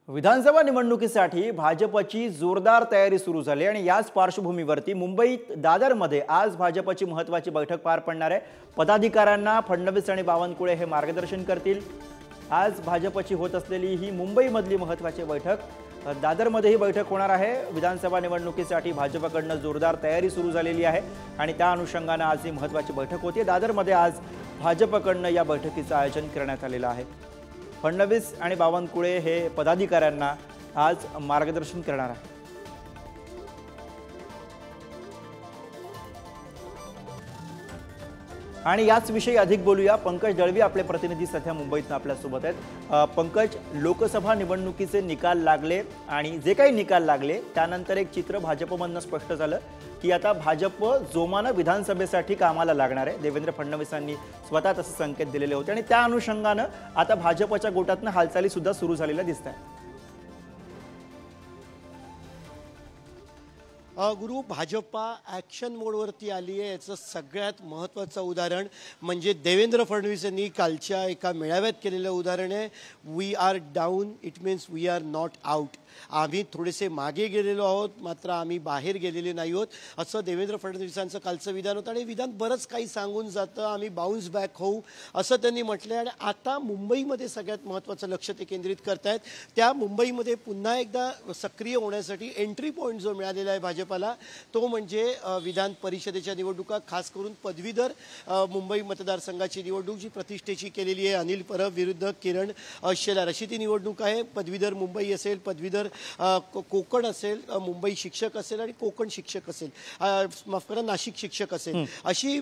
विधानसभा निवडणुकीसाठी भाजपची जोरदार तयारी सुरू झाली आणि याच पार्श्वभूमीवरती मुंबईत दादरमध्ये आज भाजपची महत्त्वाची बैठक पार पडणार आहे। पदाधिकाऱ्यांना फडणवीस आणि बावनकुळे हे मार्गदर्शन करतील। आज भाजपची होत असलेली ही मुंबईमधली महत्त्वाची बैठक दादरमध्ये ही बैठक होणार आहे। विधानसभा निवडणुकीसाठी भाजपकडून जोरदार तयारी सुरू झालेली आहे आणि त्या अनुषंगाने आज ही महत्त्वाची बैठक होती। दादरमध्ये आज भाजपकडून या बैठकीचं आयोजन करण्यात आलेलं आहे। फडणवीस आणि बावनकुळे हे पदाधिकाऱ्यांना आज मार्गदर्शन करणार आहे। आणि याच विषयी अधिक बोलूया। पंकज दळवी आपले प्रतिनिधी सध्या मुंबईतून आपल्या सोबत आहेत। पंकज, लोकसभा निवडणुकीचे निकाल लागले आणि जे काही निकाल लागले त्यानंतर एक चित्र भाजपमधून स्पष्ट झालं की आता भाजप जोमाने विधानसभेसाठी कामाला लागणार आहे। देवेंद्र फडणवीसांनी स्वतः तसे संकेत दिलेले होते आणि त्या अनुषंगाने आता भाजपच्या गोटातून हालचाली सुद्धा सुरू झालेल्या दिसतात। गुरु, भाजपा ॲक्शन मोडवरती आली आहे। याचं सगळ्यात महत्त्वाचं उदाहरण म्हणजे देवेंद्र फडणवीस यांनी कालच्या एका मेळाव्यात केलेलं उदाहरण आहे। We are down, it means we are not out. आम्ही थोडेसे मागे गेलेलो आहोत, मात्र आम्ही बाहेर गेलेले नाही आहोत, असं देवेंद्र फडणवीसांचं कालचं विधान होतं। आणि विधान बरंच काही सांगून जातं, आम्ही बाउन्स बॅक होऊ असं त्यांनी म्हटलं आहे। आणि आता मुंबईमध्ये सगळ्यात महत्त्वाचं लक्ष ते केंद्रित करतायत। त्या मुंबईमध्ये पुन्हा एकदा सक्रिय होण्यासाठी एंट्री पॉईंट जो मिळालेला आहे भाजपाला, तो म्हणजे विधान परिषदेच्या निवडणुका, खास करून पदवीधर मुंबई मतदारसंघाची निवडणूक जी प्रतिष्ठेची केलेली आहे। अनिल परब विरुद्ध किरण शेलार अशी ती निवडणूक आहे। पदवीधर मुंबई असेल, पदवीधर कोकण असेल, मुंबई शिक्षक असेल आणि कोकण शिक्षक असेल, माफ करा नाशिक शिक्षक असेल, अशी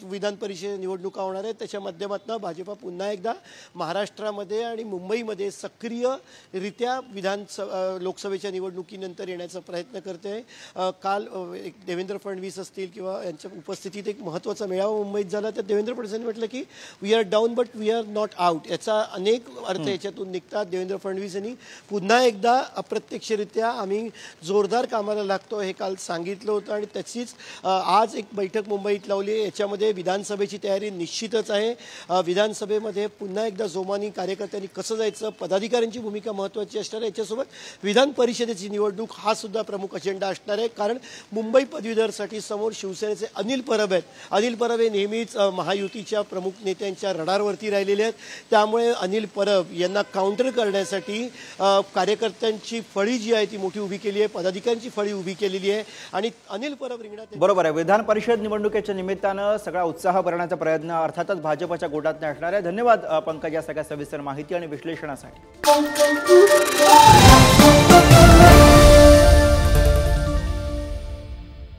विधान परिषद निवडणुका होणार आहेत। त्याच्या माध्यमातून भाजपा पुन्हा एकदा महाराष्ट्रामध्ये आणि मुंबईमध्ये सक्रियरित्या लोकसभेच्या निवडणुकीनंतर येण्याचा प्रयत्न करते। काल एक देवेंद्र फडणवीस असतील किंवा यांच्या उपस्थितीत एक महत्त्वाचा मेळावा मुंबईत झाला। तर देवेंद्र फडणवीसांनी म्हटलं की we are down but we are not out. याचा अनेक अर्थ याच्यातून निघतात। देवेंद्र फडणवीस यांनी पुन्हा एकदा अप्रत्यक्षरित्या आम्ही जोरदार कामाला लागतो हे काल सांगितलं होतं आणि त्याचीच आज एक बैठक मुंबईत लावली आहे। याच्यामध्ये विधानसभेची तयारी निश्चितच आहे। विधानसभेमध्ये पुन्हा एकदा जोमानी कार्यकर्त्यांनी कसं जायचं, पदाधिकाऱ्यांची भूमिका महत्त्वाची असणार आहे। याच्यासोबत विधान परिषदेची निवडणूक हा सुद्धा प्रमुख अजेंडा असणार आहे। कारण मुंबई पदवीधरसाठी समोर शिवसेनेचे अनिल परब आहेत। अनिल परब हे नेहमीच महायुतीच्या प्रमुख नेत्यांच्या रडारवरती राहिलेले आहेत। त्यामुळे अनिल परब यांना काउंटर करण्यासाठी कार्यकर्त्यांची फळी जी आहे ती मोठी उभी केली आहे, पदाधिकाऱ्यांची फळी उभी केलेली आहे आणि अनिल परब रिंगणात। बरोबर आहे। विधान परिषद निवडणुकीच्या निमित्तानं सगळा उत्साह भरण्याचा प्रयत्न अर्थातच भाजपच्या गोटात असणार आहे। धन्यवाद पंकज या सगळ्या सविस्तर माहिती आणि विश्लेषणासाठी।